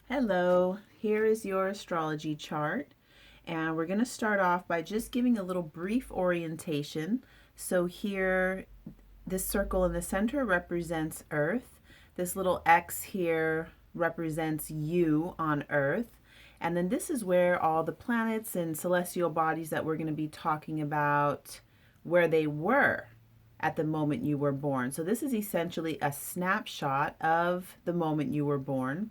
Hello, here is your astrology chart, and we're going to start off by just giving a little brief orientation. So here, this circle in the center represents Earth. This little X here represents you on Earth. And then this is where all the planets and celestial bodies that we're going to be talking about, where they were at the moment you were born. So this is essentially a snapshot of the moment you were born.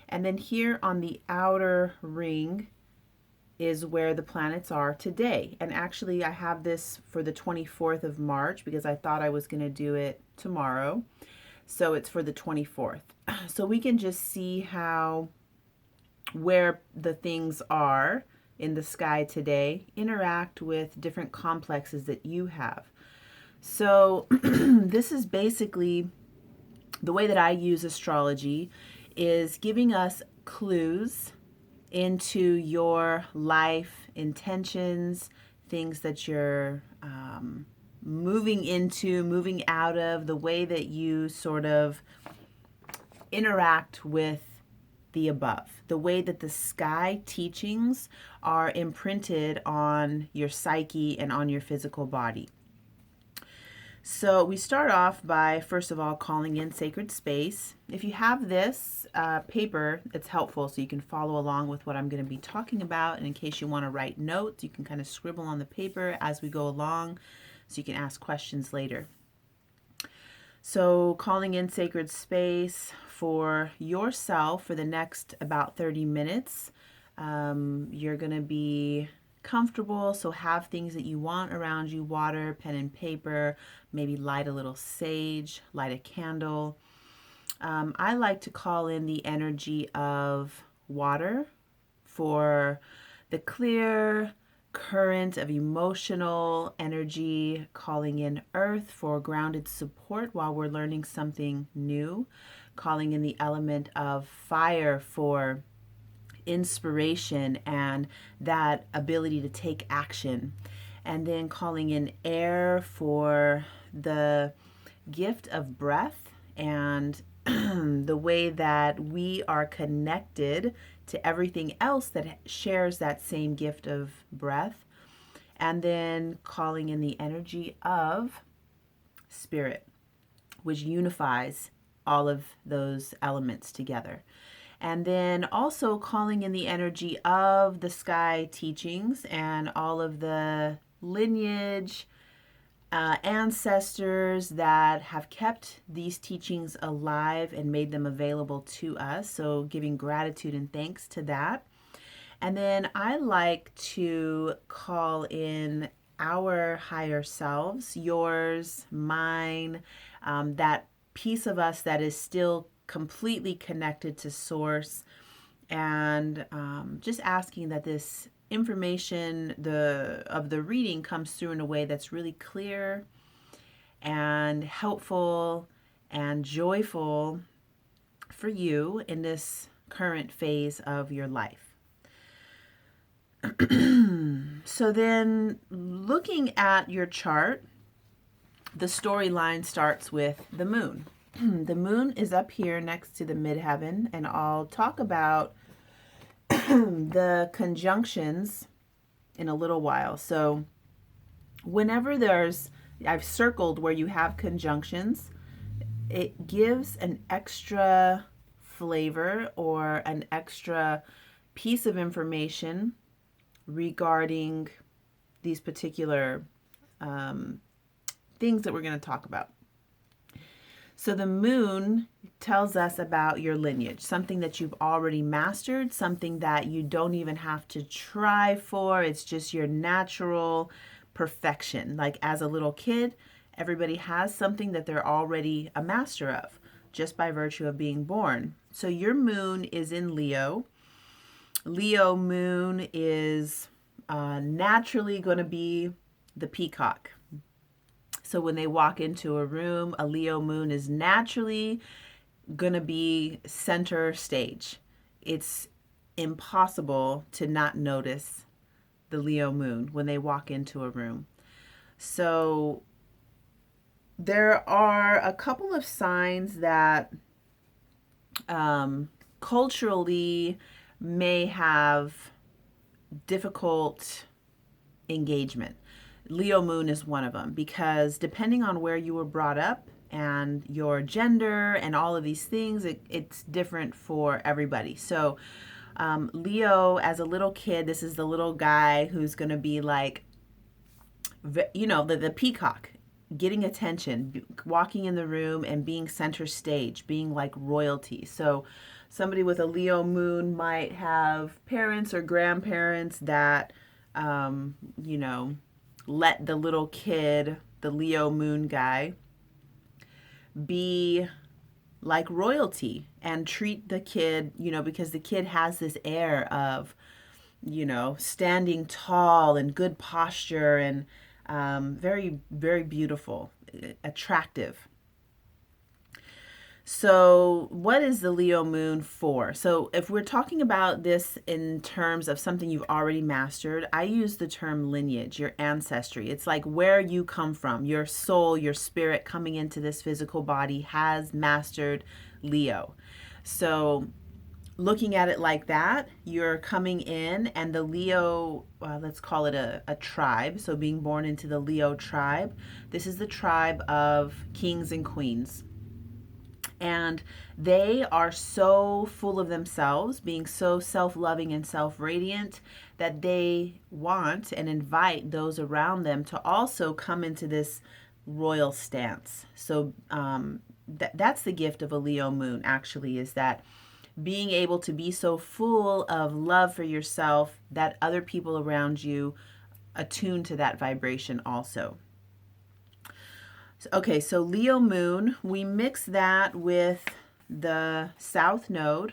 And then here on the outer ring is where the planets are today. And actually, I have this for the 24th of March because I thought I was going to do it tomorrow. So it's for the 24th. So we can just see how where the things are in the sky today interact with different complexes that you have. So this is basically the way that I use astrology is giving us clues into your life intentions, things that you're moving into, moving out of, the way that you sort of interact with the above, the way that the sky teachings are imprinted on your psyche and on your physical body. So we start off by, first of all, calling in sacred space. If you have this paper, it's helpful so you can follow along with what I'm going to be talking about. And in case you want to write notes, you can kind of scribble on the paper as we go along so you can ask questions later. So calling in sacred space for yourself for the next about 30 minutes. You're going to be comfortable, so have things that you want around you, water, pen and paper, maybe light a little sage, light a candle. I like to call in the energy of water for the clear current of emotional energy, calling in earth for grounded support while we're learning something new, calling in the element of fire for inspiration and that ability to take action. And then calling in air for the gift of breath and the way that we are connected to everything else that shares that same gift of breath. And then calling in the energy of spirit, which unifies all of those elements together. And then also calling in the energy of the sky teachings and all of the lineage, ancestors that have kept these teachings alive and made them available to us. So giving gratitude and thanks to that. And then I like to call in our higher selves, yours, mine, that piece of us that is still completely connected to source, and just asking that this information of the reading comes through in a way that's really clear and helpful and joyful for you in this current phase of your life. So then looking at your chart, the storyline starts with the moon. The moon is up here next to the midheaven, and I'll talk about the conjunctions in a little while. So whenever I've circled where you have conjunctions, it gives an extra flavor or an extra piece of information regarding these particular things that we're going to talk about. So the moon tells us about your lineage, something that you've already mastered, something that you don't even have to try for. It's just your natural perfection. Like as a little kid, everybody has something that they're already a master of just by virtue of being born. So your moon is in Leo. Leo moon is naturally going to be the peacock. So when they walk into a room, a Leo moon is naturally going to be center stage. It's impossible to not notice the Leo moon when they walk into a room. So there are a couple of signs that culturally may have difficult engagement. Leo moon is one of them because depending on where you were brought up and your gender and all of these things, it's different for everybody. So, Leo, as a little kid, this is the little guy who's going to be like, the peacock, getting attention, walking in the room and being center stage, being like royalty. So, somebody with a Leo moon might have parents or grandparents that, you know, let the little kid, the Leo moon guy, be like royalty and treat the kid, because the kid has this air of, standing tall and good posture and very, very beautiful, attractive. So, what is the Leo moon for? So, if we're talking about this in terms of something you've already mastered, I use the term lineage, your ancestry. It's like where you come from. Your soul, your spirit coming into this physical body has mastered Leo. So, looking at it like that, you're coming in, and the Leo, let's call it a tribe. So, being born into the Leo tribe, this is the tribe of kings and queens. And they are so full of themselves, being so self loving and self radiant, that they want and invite those around them to also come into this royal stance. So that's the gift of a Leo moon, actually, is that being able to be so full of love for yourself that other people around you attune to that vibration also. Okay, so Leo moon, we mix that with the south node,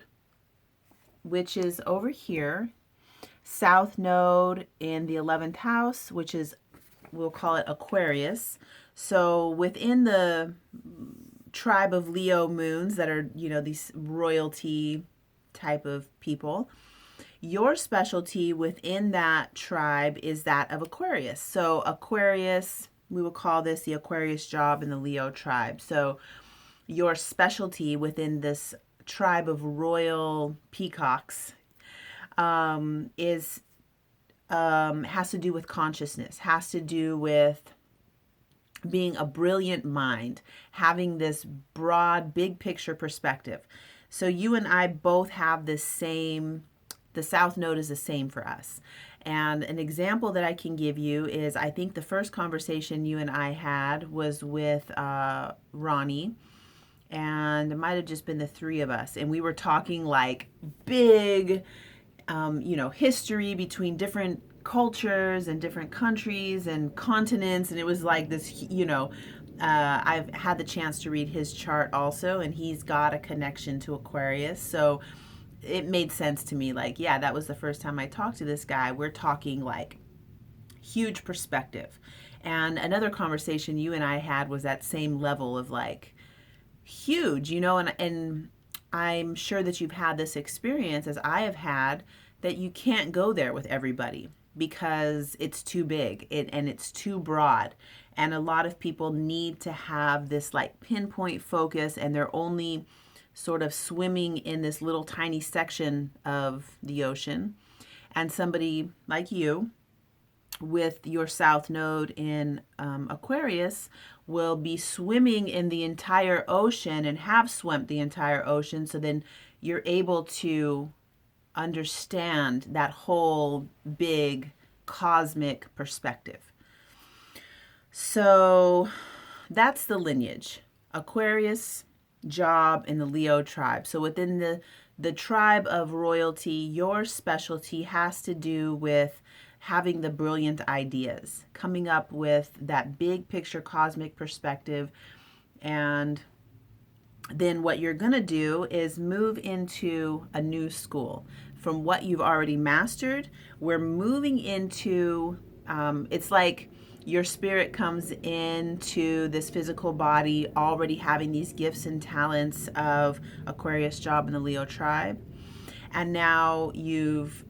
which is over here. South node in the 11th house, which is, we'll call it Aquarius. So within the tribe of Leo moons that are, these royalty type of people, your specialty within that tribe is that of Aquarius. So Aquarius, we will call this the Aquarius job in the Leo tribe. So your specialty within this tribe of royal peacocks is has to do with consciousness, has to do with being a brilliant mind, having this broad, big picture perspective. So you and I both have the south node is the same for us. And an example that I can give you is, I think the first conversation you and I had was with Ronnie, and it might have just been the three of us. And we were talking like big, history between different cultures and different countries and continents. And it was like this, I've had the chance to read his chart also, and he's got a connection to Aquarius. So it made sense to me, like, yeah, that was the first time I talked to this guy. We're talking like huge perspective. And another conversation you and I had was that same level of like huge, and I'm sure that you've had this experience, as I have had, that you can't go there with everybody because it's too big and it's too broad. And a lot of people need to have this like pinpoint focus, and they're only sort of swimming in this little tiny section of the ocean. And somebody like you with your south node in Aquarius will be swimming in the entire ocean and have swum the entire ocean. So then you're able to understand that whole big cosmic perspective. So that's the lineage. Aquarius job in the Leo tribe. So within the tribe of royalty, your specialty has to do with having the brilliant ideas, coming up with that big picture cosmic perspective. And then what you're going to do is move into a new school. From what you've already mastered, we're moving into, it's like your spirit comes into this physical body already having these gifts and talents of Aquarius job in the Leo tribe. And now you've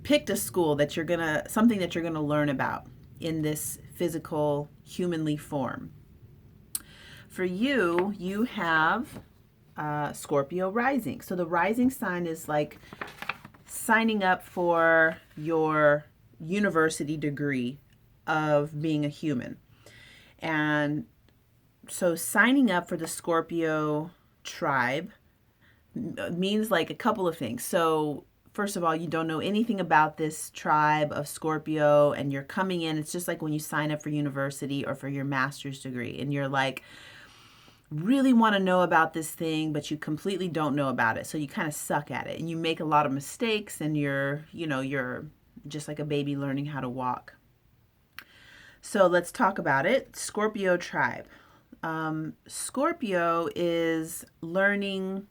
picked a school that something that you're gonna learn about in this physical, humanly form. For you, you have Scorpio rising. So the rising sign is like signing up for your university degree of being a human. And so signing up for the Scorpio tribe means like a couple of things. So first of all, you don't know anything about this tribe of Scorpio and you're coming in. It's just like when you sign up for university or for your master's degree and you're like, really want to know about this thing, but you completely don't know about it. So you kind of suck at it and you make a lot of mistakes and you're just like a baby learning how to walk. So let's talk about it. Scorpio tribe. Scorpio is learning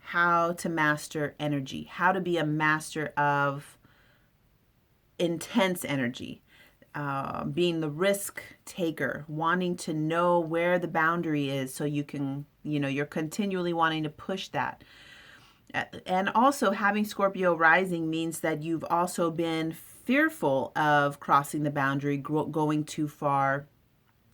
how to master energy, how to be a master of intense energy, being the risk taker, wanting to know where the boundary is so you can, you're continually wanting to push that. And also having Scorpio rising means that you've also been fearful of crossing the boundary, going too far.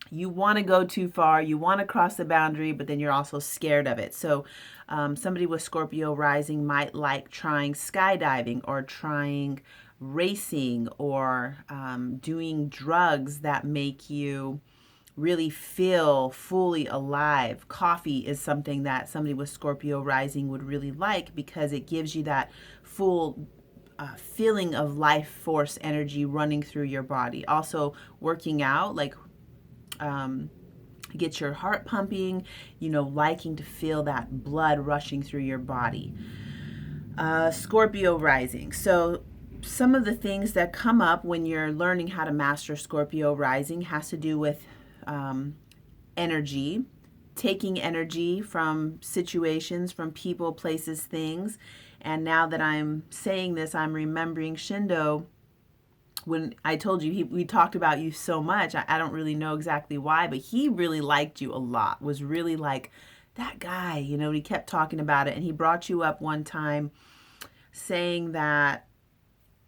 You want to go too far, you want to cross the boundary, but then you're also scared of it. So somebody with Scorpio rising might like trying skydiving or trying racing or doing drugs that make you really feel fully alive. Coffee is something that somebody with Scorpio rising would really like because it gives you that full feeling of life force energy running through your body. Also working out, like get your heart pumping, liking to feel that blood rushing through your body. Scorpio rising. So some of the things that come up when you're learning how to master Scorpio rising has to do with energy, taking energy from situations, from people, places, things. And now that I'm saying this, I'm remembering Shindo. When I told you we talked about you so much, I don't really know exactly why, but he really liked you a lot, was really like, that guy, he kept talking about it. And he brought you up one time saying that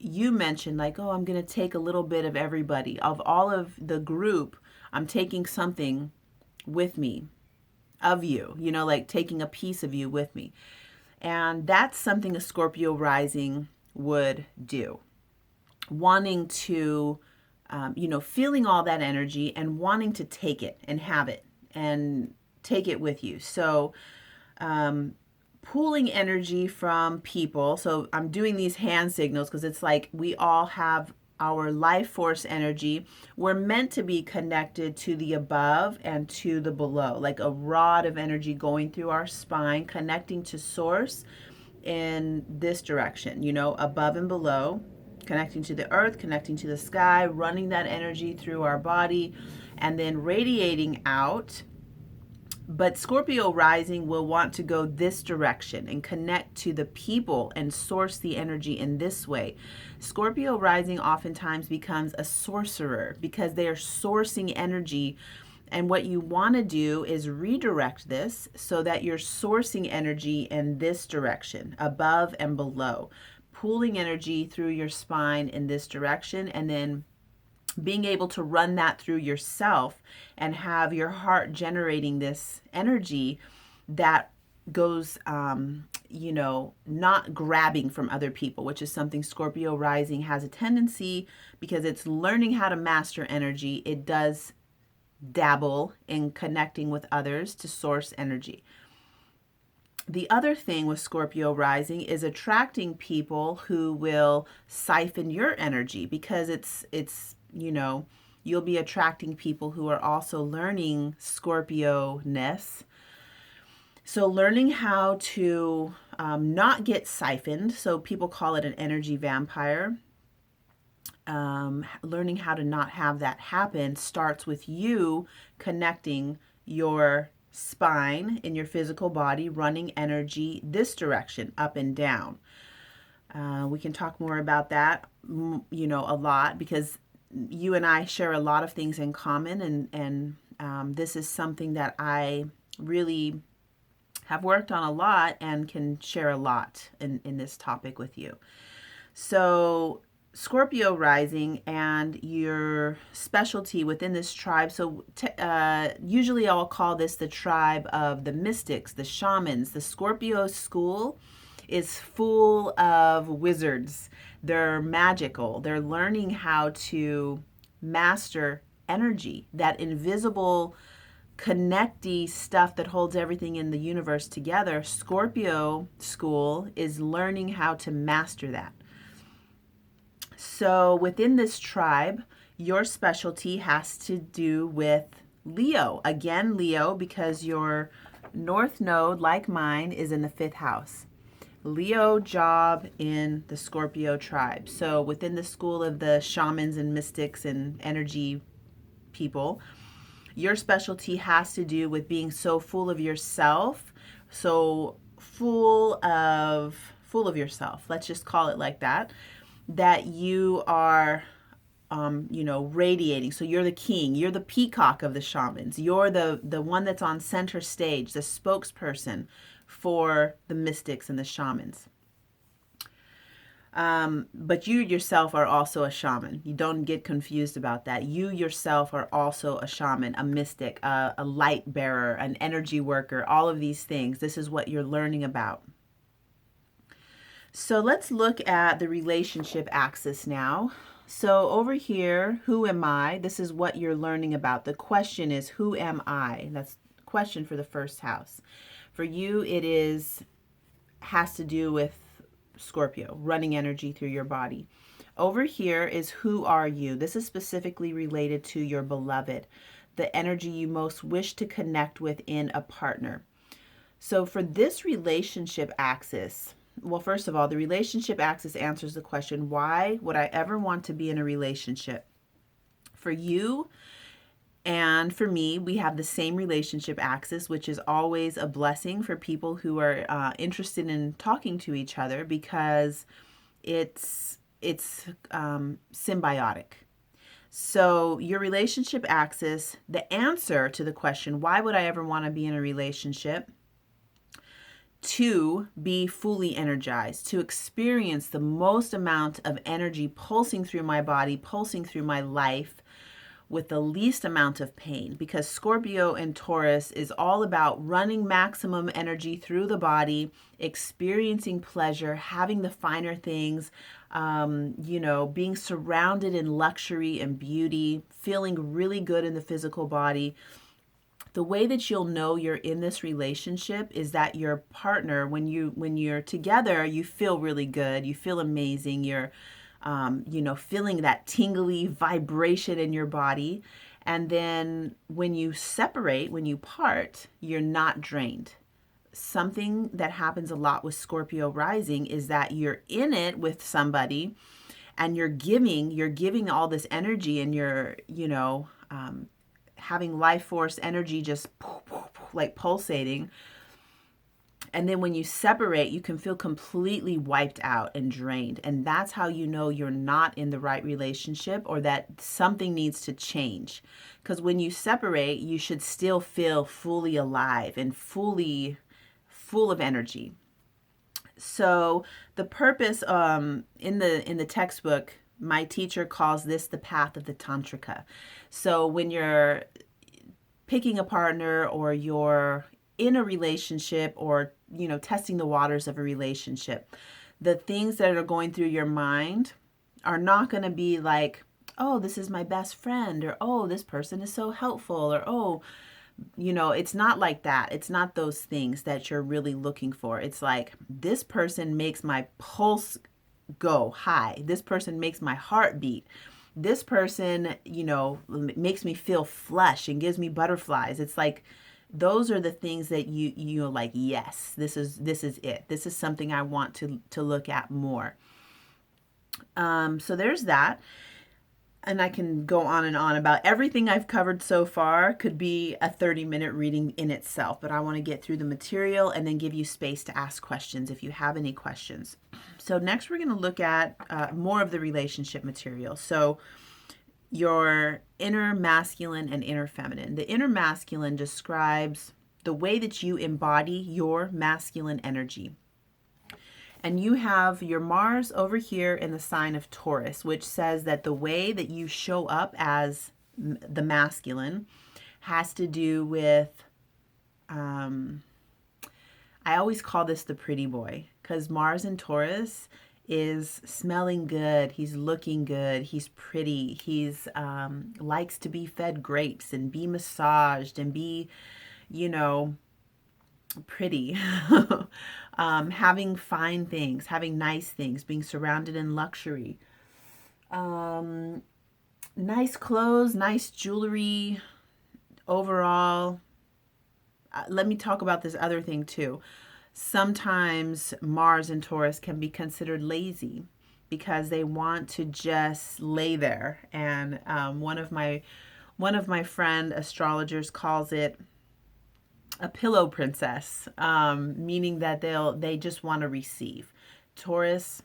you mentioned like, oh, I'm going to take a little bit of everybody. Of all of the group, I'm taking something with me of you, like taking a piece of you with me. And that's something a Scorpio rising would do. Wanting to, feeling all that energy and wanting to take it and have it and take it with you. So, pulling energy from people. So I'm doing these hand signals because it's like we all have our life force energy. We're meant to be connected to the above and to the below, like a rod of energy going through our spine, connecting to source in this direction, above and below, connecting to the earth, connecting to the sky, running that energy through our body, and then radiating out. But Scorpio rising will want to go this direction and connect to the people and source the energy in this way. Scorpio rising oftentimes becomes a sorcerer because they are sourcing energy. And what you want to do is redirect this so that you're sourcing energy in this direction, above and below, pulling energy through your spine in this direction, and then being able to run that through yourself and have your heart generating this energy that goes, not grabbing from other people, which is something Scorpio rising has a tendency, because it's learning how to master energy. It does dabble in connecting with others to source energy. The other thing with Scorpio rising is attracting people who will siphon your energy, because it's you'll be attracting people who are also learning Scorpio-ness. So learning how to not get siphoned, so people call it an energy vampire. Learning how to not have that happen starts with you connecting your spine in your physical body, running energy this direction, up and down. We can talk more about that, a lot, because you and I share a lot of things in common, and this is something that I really have worked on a lot and can share a lot in this topic with you. So Scorpio rising and your specialty within this tribe. So, usually I'll call this the tribe of the mystics, the shamans. The Scorpio school is full of wizards. They're magical. They're learning how to master energy, that invisible connecty stuff that holds everything in the universe together. Scorpio school is learning how to master that. So within this tribe, your specialty has to do with Leo. Again, Leo, because your north node, like mine, is in the fifth house. Leo job in the Scorpio tribe. So within the school of the shamans and mystics and energy people, your specialty has to do with being so full of yourself, so full of yourself. Let's just call it like that. That you are radiating. So you're the king, you're the peacock of the shamans. You're the one that's on center stage, the spokesperson for the mystics and the shamans. But you yourself are also a shaman. You don't get confused about that. You yourself are also a shaman, a mystic, a light bearer, an energy worker, all of these things. This is what you're learning about. So let's look at the relationship axis now. So over here, who am I? This is what you're learning about. The question is, who am I? That's the question for the first house. For you, has to do with Scorpio, running energy through your body. Over here is, who are you? This is specifically related to your beloved, the energy you most wish to connect with in a partner. So for this relationship axis, well, first of all, the relationship axis answers the question, why would I ever want to be in a relationship? For you and for me, we have the same relationship axis, which is always a blessing for people who are interested in talking to each other, because it's symbiotic. So your relationship axis, the answer to the question, why would I ever want to be in a relationship? To be fully energized, to experience the most amount of energy pulsing through my body, pulsing through my life with the least amount of pain, because Scorpio and Taurus is all about running maximum energy through the body, experiencing pleasure, having the finer things, being surrounded in luxury and beauty, feeling really good in the physical body. The way that you'll know you're in this relationship is that your partner, when you're together, you feel really good, you feel amazing, you're feeling that tingly vibration in your body. And then when you separate, when you part, you're not drained. Something that happens a lot with Scorpio rising is that you're in it with somebody and you're giving all this energy, and you're, having life force energy just like pulsating. And then when you separate, you can feel completely wiped out and drained. And that's how you know you're not in the right relationship, or that something needs to change. Because when you separate, you should still feel fully alive and fully full of energy. So the purpose in the textbook, my teacher calls this the path of the tantrika. So when you're picking a partner, or you're in a relationship, or testing the waters of a relationship, the things that are going through your mind are not going to be like, oh, this is my best friend, or oh, this person is so helpful, or oh, it's not like that. It's not those things that you're really looking for. It's like, this person makes my pulse go high. This person makes my heart beat. This person, makes me feel flush and gives me butterflies. It's like, those are the things that you're like, yes, this is it. This is something I want to look at more. So there's that. And I can go on and on about everything I've covered so far. Could be a 30-minute reading in itself, but I want to get through the material and then give you space to ask questions if you have any questions. So next we're going to look at more of the relationship material. So your inner masculine and inner feminine. The inner masculine describes the way that you embody your masculine energy. And you have your Mars over here in the sign of Taurus, which says that the way that you show up as the masculine has to do with, um, I always call this the pretty boy, because Mars in Taurus is smelling good, he's looking good, he's pretty, he's likes to be fed grapes and be massaged and be, you know, pretty. Having fine things, having nice things, being surrounded in luxury, um, nice clothes, nice jewelry overall. Let me talk about this other thing too. Sometimes Mars and Taurus can be considered lazy because they want to just lay there. And one of my friend astrologers calls it a pillow princess, meaning that they just want to receive. Taurus,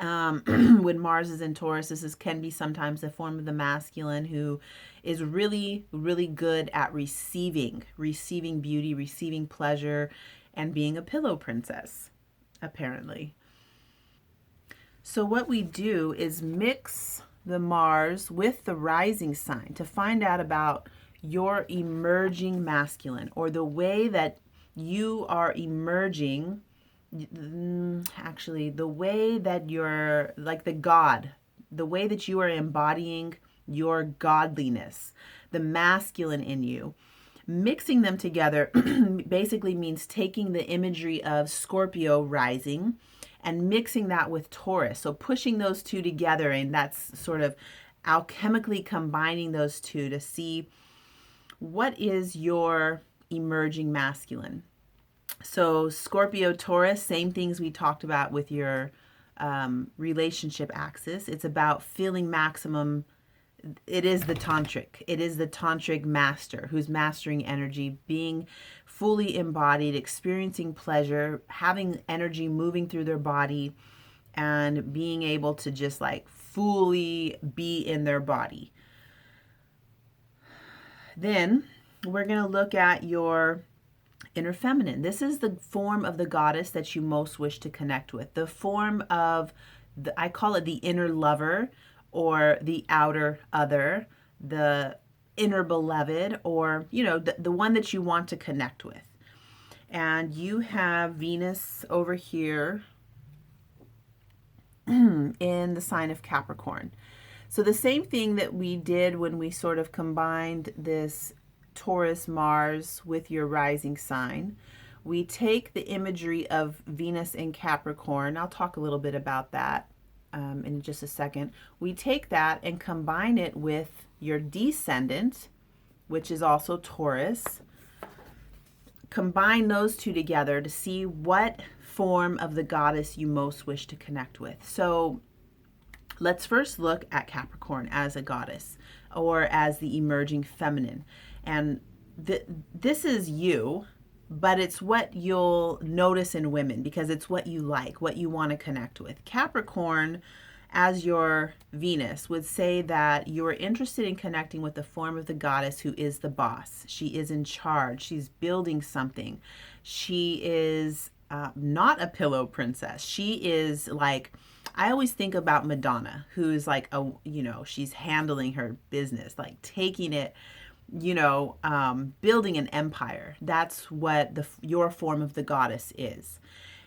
when Mars is in Taurus, can be sometimes a form of the masculine who is really, really good at receiving beauty, receiving pleasure, and being a pillow princess, apparently. So what we do is mix the Mars with the rising sign to find out about your emerging masculine, or the way that you are emerging. Actually, the way that you're like the way that you are embodying your godliness, the masculine in you. Mixing them together basically means taking the imagery of Scorpio rising and mixing that with Taurus. So pushing those two together, and that's sort of alchemically combining those two to see what is your emerging masculine. So Scorpio Taurus, same things we talked about with your relationship axis. It's about feeling maximum. It is the tantric. It is the tantric master who's mastering energy, being fully embodied, experiencing pleasure, having energy moving through their body, and being able to just like fully be in their body. Then we're going to look at your inner feminine. This is the form of the goddess that you most wish to connect with. The form of, I call it the inner lover, or the outer other, the inner beloved, or, the one that you want to connect with. And you have Venus over here in the sign of Capricorn. So the same thing that we did when we sort of combined this Taurus Mars with your rising sign, we take the imagery of Venus in Capricorn. I'll talk a little bit about that in just a second. We take that and combine it with your descendant, which is also Taurus. Combine those two together to see what form of the goddess you most wish to connect with. So let's first look at Capricorn as a goddess, or as the emerging feminine. And this is you, but it's what you'll notice in women because it's what you like, what you want to connect with. Capricorn, as your Venus, would say that you're interested in connecting with the form of the goddess who is the boss. She is in charge. She's building something. She is not a pillow princess. She is like, I always think about Madonna, who's like she's handling her business, like taking it, building an empire. That's what your form of the goddess is.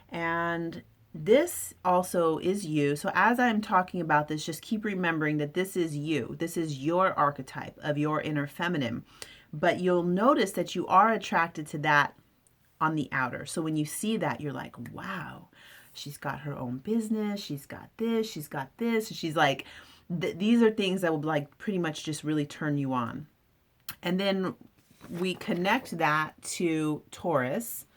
And this also is you. So as I'm talking about this, just keep remembering that this is you. This is your archetype of your inner feminine. But you'll notice that you are attracted to that on the outer. So when you see that, you're like, wow, she's got her own business. She's got this. She's got this. And she's like, these are things that will like pretty much just really turn you on. And then we connect that to Taurus.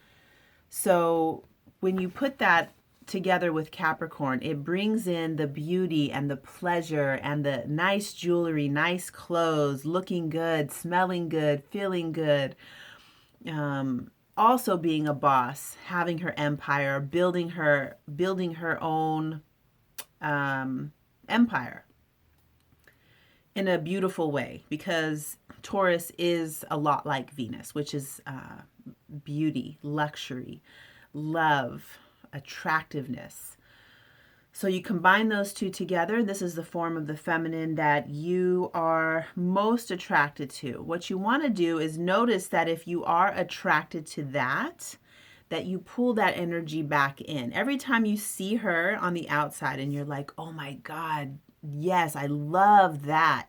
So when you put that together with Capricorn, it brings in the beauty and the pleasure and the nice jewelry, nice clothes, looking good, smelling good, feeling good. Also being a boss, having her empire, building her own empire in a beautiful way, because Taurus is a lot like Venus, which is beauty, luxury, love, attractiveness. So you combine those two together. This is the form of the feminine that you are most attracted to. What you want to do is notice that if you are attracted to that, that you pull that energy back in. Every time you see her on the outside and you're like, oh my God, yes, I love that.